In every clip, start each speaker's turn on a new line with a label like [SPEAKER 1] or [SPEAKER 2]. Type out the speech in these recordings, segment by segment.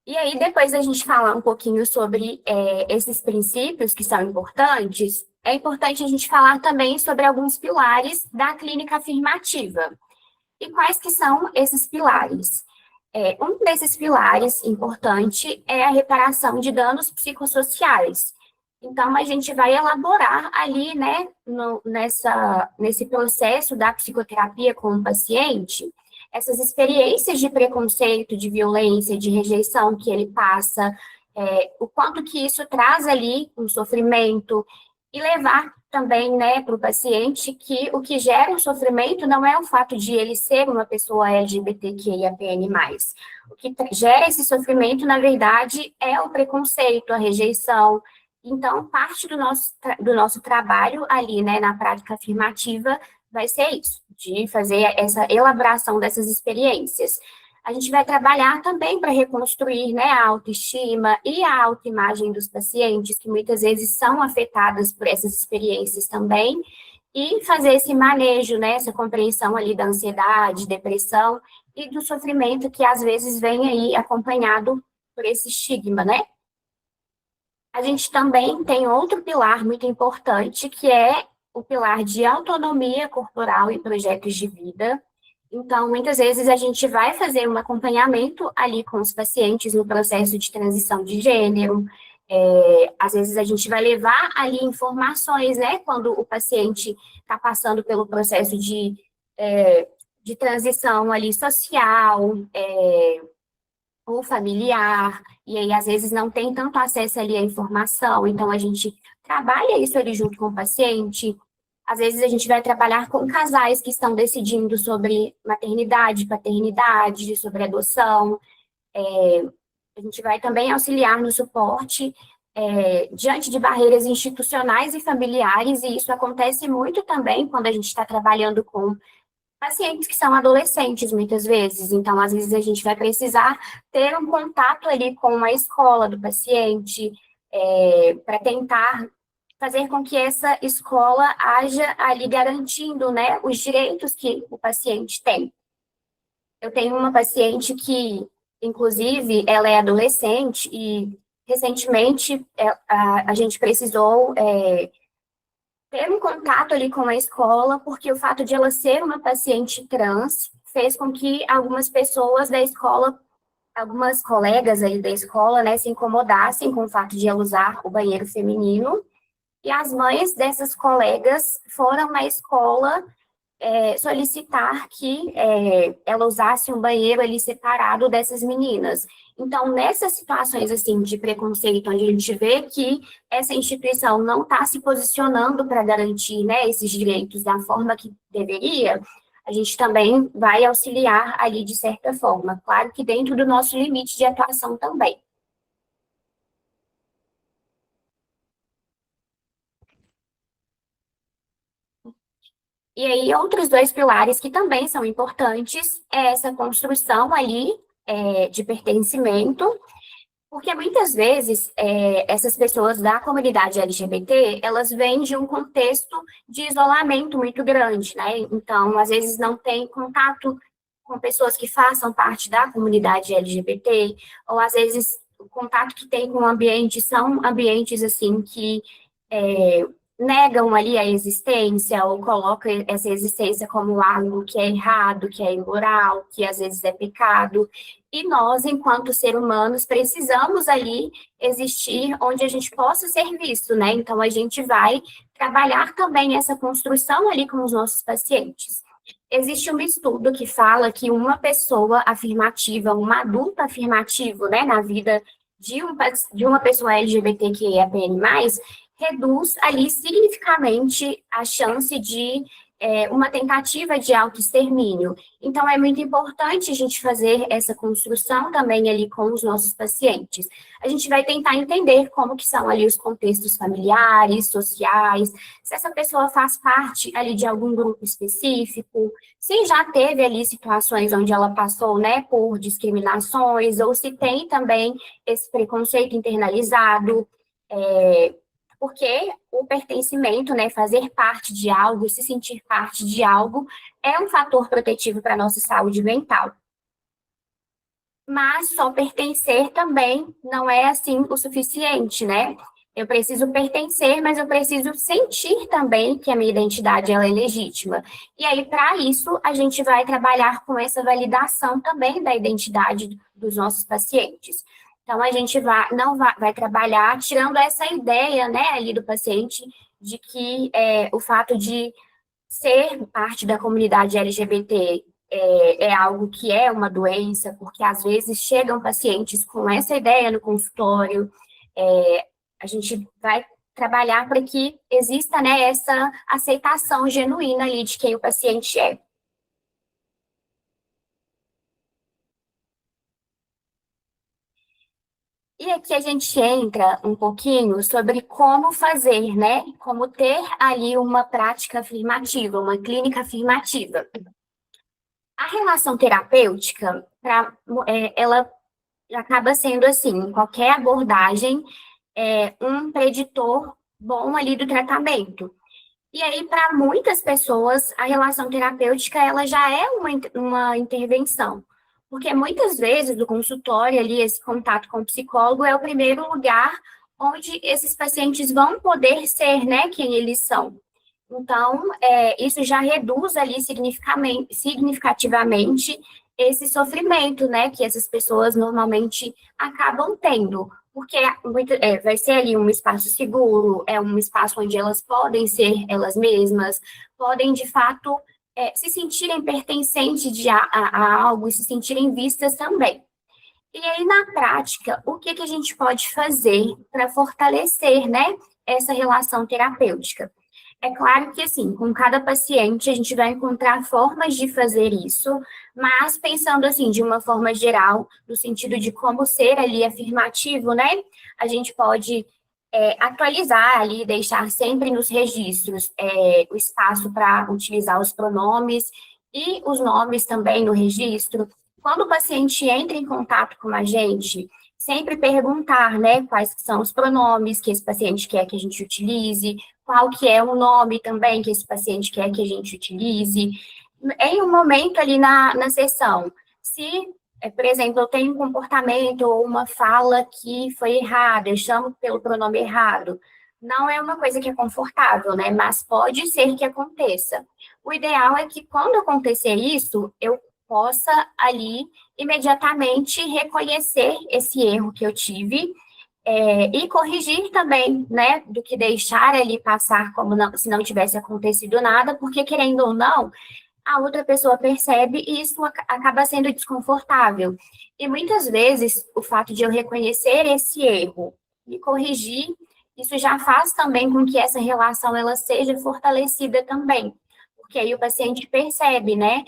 [SPEAKER 1] E aí, depois da gente falar um pouquinho sobre esses princípios que são importantes, é importante a gente falar também sobre alguns pilares da clínica afirmativa. E quais que são esses pilares? Um desses pilares importante é a reparação de danos psicossociais. Então, a gente vai elaborar ali, né, nesse processo da psicoterapia com o paciente, essas experiências de preconceito, de violência, de rejeição que ele passa, o quanto que isso traz ali um sofrimento, e levar também, né, para o paciente que o que gera o sofrimento não é o fato de ele ser uma pessoa LGBTQIAPN+. O que gera esse sofrimento, na verdade, é o preconceito, a rejeição. Então, parte do nosso trabalho ali, né, na prática afirmativa, vai ser isso, de fazer essa elaboração dessas experiências. A gente vai trabalhar também para reconstruir, né, a autoestima e a autoimagem dos pacientes, que muitas vezes são afetadas por essas experiências também, e fazer esse manejo, né, essa compreensão ali da ansiedade, depressão e do sofrimento que às vezes vem aí acompanhado por esse estigma, né? A gente também tem outro pilar muito importante, que é o pilar de autonomia corporal e projetos de vida. Então, muitas vezes a gente vai fazer um acompanhamento ali com os pacientes no processo de transição de gênero. Às vezes a gente vai levar ali informações, né, quando o paciente está passando pelo processo de transição ali social, ou familiar, e aí às vezes não tem tanto acesso ali à informação, então a gente trabalha isso ali junto com o paciente. Às vezes a gente vai trabalhar com casais que estão decidindo sobre maternidade, paternidade, sobre adoção. A gente vai também auxiliar no suporte diante de barreiras institucionais e familiares, e isso acontece muito também quando a gente está trabalhando com pacientes que são adolescentes, muitas vezes. Então, às vezes, a gente vai precisar ter um contato ali com a escola do paciente, para tentar fazer com que essa escola haja ali garantindo, né, os direitos que o paciente tem. Eu tenho uma paciente que, inclusive, ela é adolescente e, recentemente, a gente precisou ter um contato ali com a escola, porque o fato de ela ser uma paciente trans fez com que algumas pessoas da escola, algumas colegas aí da escola, né, se incomodassem com o fato de ela usar o banheiro feminino, e as mães dessas colegas foram na escola solicitar que ela usasse um banheiro ali separado dessas meninas. Então, nessas situações assim de preconceito, onde a gente vê que essa instituição não está se posicionando para garantir, né, esses direitos da forma que deveria, a gente também vai auxiliar ali de certa forma. Claro que dentro do nosso limite de atuação também. E aí, outros dois pilares que também são importantes é essa construção ali de pertencimento. Porque muitas vezes essas pessoas da comunidade LGBT, elas vêm de um contexto de isolamento muito grande, né? Então, às vezes não tem contato com pessoas que façam parte da comunidade LGBT, ou às vezes o contato que tem com o ambiente são ambientes assim que é, negam ali a existência ou colocam essa existência como algo que é errado, que é imoral, que às vezes é pecado. E nós, enquanto seres humanos, precisamos ali existir onde a gente possa ser visto, né? Então, a gente vai trabalhar também essa construção ali com os nossos pacientes. Existe um estudo que fala que uma pessoa afirmativa, um adulto afirmativo, né, na vida de uma pessoa LGBTQIAPN+, reduz ali significativamente a chance de uma tentativa de autoextermínio. Então, é muito importante a gente fazer essa construção também ali com os nossos pacientes. A gente vai tentar entender como que são ali os contextos familiares, sociais, se essa pessoa faz parte ali de algum grupo específico, se já teve ali situações onde ela passou, né, por discriminações, ou se tem também esse preconceito internalizado, é, porque o pertencimento, né, fazer parte de algo, se sentir parte de algo, é um fator protetivo para a nossa saúde mental. Mas só pertencer também não é assim o suficiente, né? Eu preciso pertencer, mas eu preciso sentir também que a minha identidade ela é legítima. E aí, para isso, a gente vai trabalhar com essa validação também da identidade dos nossos pacientes. Então, a gente vai trabalhar tirando essa ideia, né, ali do paciente de que o fato de ser parte da comunidade LGBT é algo que é uma doença, porque às vezes chegam pacientes com essa ideia no consultório. A gente vai trabalhar para que exista, né, essa aceitação genuína ali de quem o paciente é. E aqui a gente entra um pouquinho sobre como fazer, né? Como ter ali uma prática afirmativa, uma clínica afirmativa. A relação terapêutica, ela acaba sendo assim, em qualquer abordagem, um preditor bom ali do tratamento. E aí, para muitas pessoas, a relação terapêutica, ela já é uma intervenção. Porque muitas vezes, o consultório ali, esse contato com o psicólogo é o primeiro lugar onde esses pacientes vão poder ser, né, quem eles são. Então, isso já reduz ali significativamente esse sofrimento, né, que essas pessoas normalmente acabam tendo, porque vai ser ali um espaço seguro, é um espaço onde elas podem ser elas mesmas, podem de fato se sentirem pertencentes a algo e se sentirem vistas também. E aí, na prática, o que que a gente pode fazer para fortalecer, né, essa relação terapêutica? É claro que, assim, com cada paciente a gente vai encontrar formas de fazer isso, mas pensando, assim, de uma forma geral, no sentido de como ser ali afirmativo, né? A gente pode atualizar ali, deixar sempre nos registros o espaço para utilizar os pronomes e os nomes também no registro. Quando o paciente entra em contato com a gente, sempre perguntar, né, quais são os pronomes que esse paciente quer que a gente utilize, qual que é o nome também que esse paciente quer que a gente utilize. Em um momento ali na sessão, se, por exemplo, eu tenho um comportamento ou uma fala que foi errada, eu chamo pelo pronome errado, não é uma coisa que é confortável, né? Mas pode ser que aconteça. O ideal é que quando acontecer isso, eu possa ali imediatamente reconhecer esse erro que eu tive e corrigir também, né, do que deixar ali passar como se não tivesse acontecido nada, porque querendo ou não, a outra pessoa percebe e isso acaba sendo desconfortável. E muitas vezes o fato de eu reconhecer esse erro e corrigir, isso já faz também com que essa relação ela seja fortalecida também, porque aí o paciente percebe, né,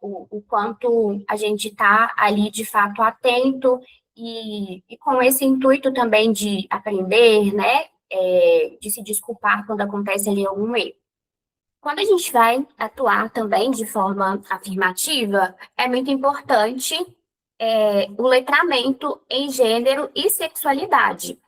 [SPEAKER 1] o quanto a gente está ali de fato atento e com esse intuito também de aprender, né, de se desculpar quando acontece ali algum erro. Quando a gente vai atuar também de forma afirmativa, é muito importante o letramento em gênero e sexualidade,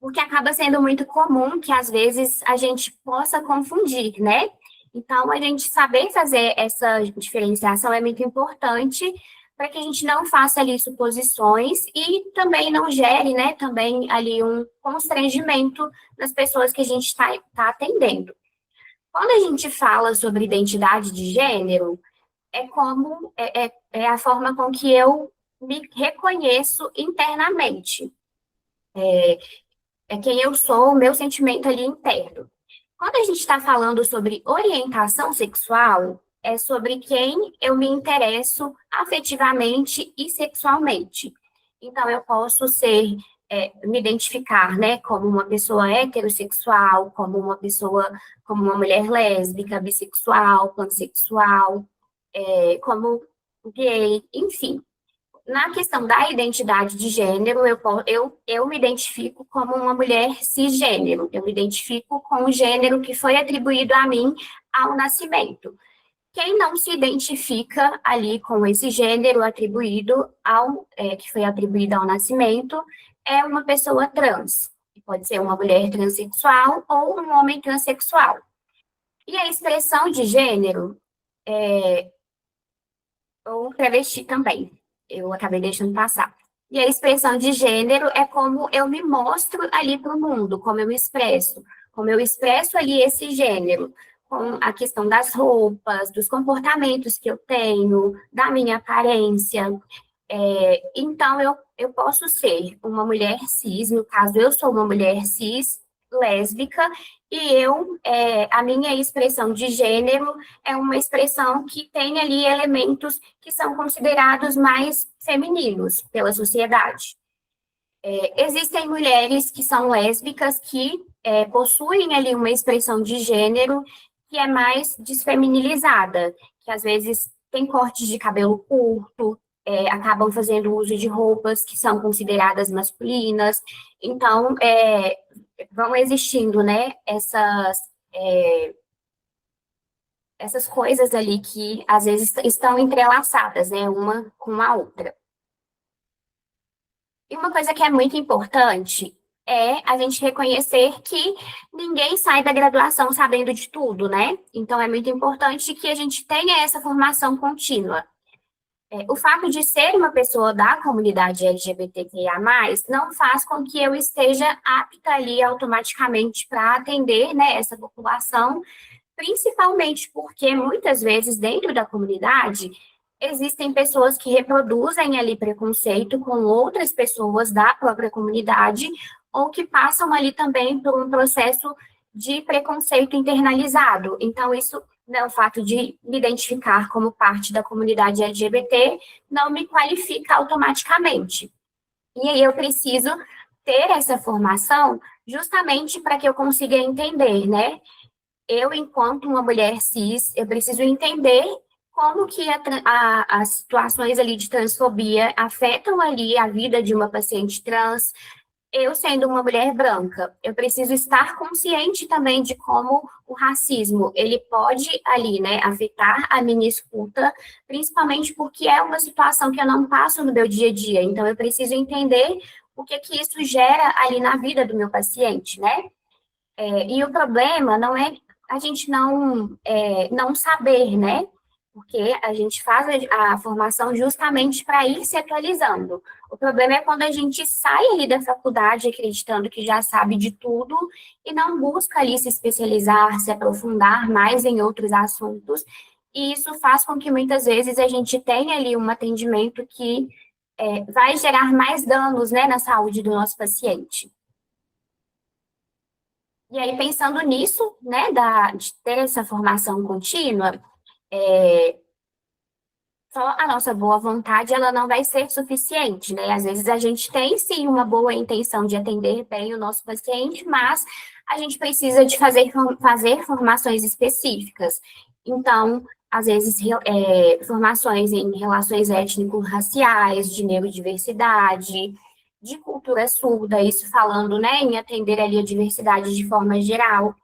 [SPEAKER 1] porque acaba sendo muito comum que às vezes a gente possa confundir, né? Então, a gente saber fazer essa diferenciação é muito importante para que a gente não faça ali suposições e também não gere, né, também ali um constrangimento nas pessoas que a gente tá atendendo. Quando a gente fala sobre identidade de gênero, é a forma com que eu me reconheço internamente. É quem eu sou, o meu sentimento ali interno. Quando a gente está falando sobre orientação sexual, é sobre quem eu me interesso afetivamente e sexualmente. Então, eu posso me identificar, né, como uma pessoa heterossexual, como uma mulher lésbica, bissexual, pansexual, como gay, enfim. Na questão da identidade de gênero, eu me identifico como uma mulher cisgênero. Eu me identifico com o gênero que foi atribuído a mim ao nascimento. Quem não se identifica ali com esse gênero que foi atribuído ao nascimento, é uma pessoa trans. Pode ser uma mulher transexual ou um homem transexual. E a expressão de gênero ou travesti também. Eu acabei deixando passar. E a expressão de gênero é como eu me mostro ali para o mundo, como eu expresso ali esse gênero, com a questão das roupas, dos comportamentos que eu tenho, da minha aparência. Então, eu posso ser uma mulher cis, no caso, eu sou uma mulher cis, lésbica, e a minha expressão de gênero é uma expressão que tem ali elementos que são considerados mais femininos pela sociedade. Existem mulheres que são lésbicas que possuem ali uma expressão de gênero que é mais desfeminilizada, que às vezes tem cortes de cabelo curto, acabam fazendo uso de roupas que são consideradas masculinas. Então, vão existindo, né, essas coisas ali que às vezes estão entrelaçadas, né, uma com a outra. E uma coisa que é muito importante é a gente reconhecer que ninguém sai da graduação sabendo de tudo, né? Então, é muito importante que a gente tenha essa formação contínua. O fato de ser uma pessoa da comunidade LGBTQIA+, não faz com que eu esteja apta ali automaticamente para atender, né, essa população, principalmente porque muitas vezes dentro da comunidade existem pessoas que reproduzem ali preconceito com outras pessoas da própria comunidade ou que passam ali também por um processo de preconceito internalizado. Então, isso, né, o fato de me identificar como parte da comunidade LGBT não me qualifica automaticamente. E aí eu preciso ter essa formação justamente para que eu consiga entender, né? Eu, enquanto uma mulher cis, eu preciso entender como que as situações ali de transfobia afetam ali a vida de uma paciente trans. Eu, sendo uma mulher branca, eu preciso estar consciente também de como o racismo, ele pode ali, né, afetar a minha escuta, principalmente porque é uma situação que eu não passo no meu dia a dia. Então, eu preciso entender o que que isso gera ali na vida do meu paciente, né? E o problema não é a gente não saber, né? Porque a gente faz a formação justamente para ir se atualizando. O problema é quando a gente sai ali da faculdade acreditando que já sabe de tudo e não busca ali se especializar, se aprofundar mais em outros assuntos. E isso faz com que muitas vezes a gente tenha ali um atendimento que vai gerar mais danos, né, na saúde do nosso paciente. E aí, pensando nisso, né, de ter essa formação contínua, só a nossa boa vontade, ela não vai ser suficiente, né? Às vezes a gente tem, sim, uma boa intenção de atender bem o nosso paciente, mas a gente precisa de fazer formações específicas. Então, às vezes, formações em relações étnico-raciais, de neurodiversidade, de cultura surda, isso falando, né, em atender ali a diversidade de forma geral.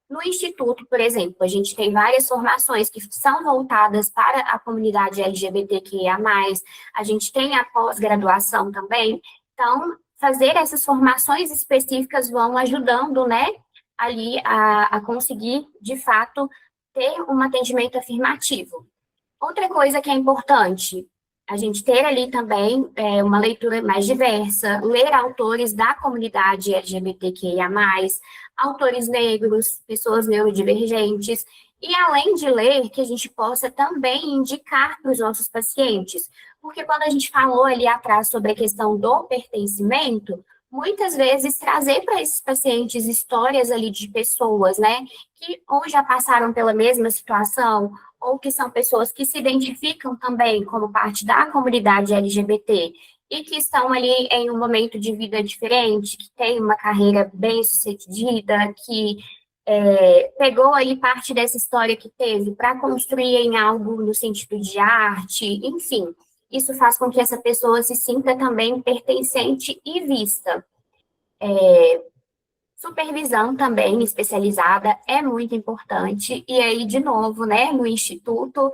[SPEAKER 1] No Instituto, por exemplo, a gente tem várias formações que são voltadas para a comunidade LGBTQIA+, a gente tem a pós-graduação também, então, fazer essas formações específicas vão ajudando, né, ali a conseguir, de fato, ter um atendimento afirmativo. Outra coisa que é importante, a gente ter ali também uma leitura mais diversa, ler autores da comunidade LGBTQIA+, autores negros, pessoas neurodivergentes, e além de ler, que a gente possa também indicar para os nossos pacientes, porque quando a gente falou ali atrás sobre a questão do pertencimento, muitas vezes trazer para esses pacientes histórias ali de pessoas, né, que ou já passaram pela mesma situação, ou que são pessoas que se identificam também como parte da comunidade LGBT e que estão ali em um momento de vida diferente, que tem uma carreira bem-sucedida, que pegou ali parte dessa história que teve para construir em algo no sentido de arte, enfim. Isso faz com que essa pessoa se sinta também pertencente e vista. Supervisão também especializada é muito importante. E aí, de novo, né, no Instituto,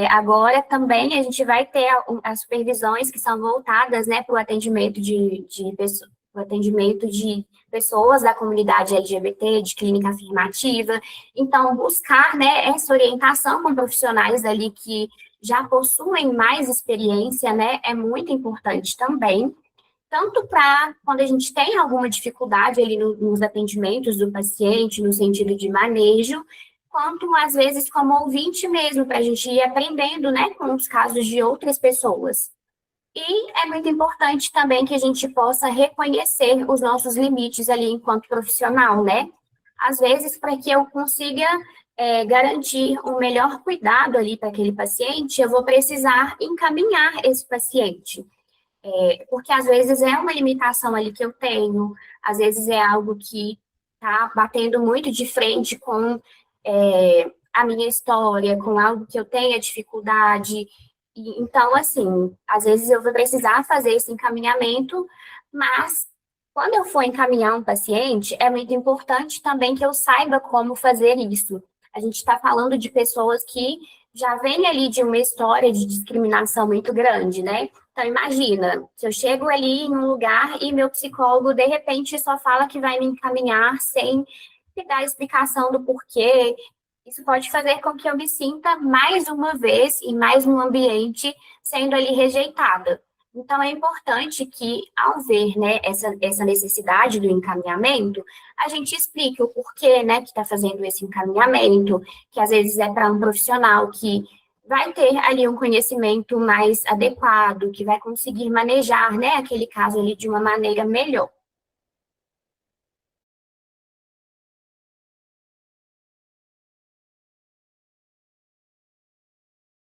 [SPEAKER 1] agora também a gente vai ter as supervisões que são voltadas, né, para o atendimento de pessoas da comunidade LGBT, de clínica afirmativa. Então, buscar, né, essa orientação com profissionais ali que já possuem mais experiência, né, é muito importante também, tanto para quando a gente tem alguma dificuldade ali nos atendimentos do paciente, no sentido de manejo, quanto às vezes como ouvinte mesmo, para a gente ir aprendendo, né, com os casos de outras pessoas. E é muito importante também que a gente possa reconhecer os nossos limites ali enquanto profissional, né? Às vezes, para que eu consiga garantir um melhor cuidado ali para aquele paciente, eu vou precisar encaminhar esse paciente. Porque às vezes é uma limitação ali que eu tenho, às vezes é algo que está batendo muito de frente com a minha história, com algo que eu tenha dificuldade. Então, assim, às vezes eu vou precisar fazer esse encaminhamento, mas quando eu for encaminhar um paciente, é muito importante também que eu saiba como fazer isso. A gente está falando de pessoas que já vêm ali de uma história de discriminação muito grande, né? Então, imagina, se eu chego ali em um lugar e meu psicólogo, de repente, só fala que vai me encaminhar sem me dar explicação do porquê. Isso pode fazer com que eu me sinta mais uma vez em mais um ambiente sendo ali rejeitada. Então, é importante que, ao ver, né, essa necessidade do encaminhamento, a gente explique o porquê, né, que está fazendo esse encaminhamento, que às vezes é para um profissional que vai ter ali um conhecimento mais adequado, que vai conseguir manejar, né, aquele caso ali de uma maneira melhor.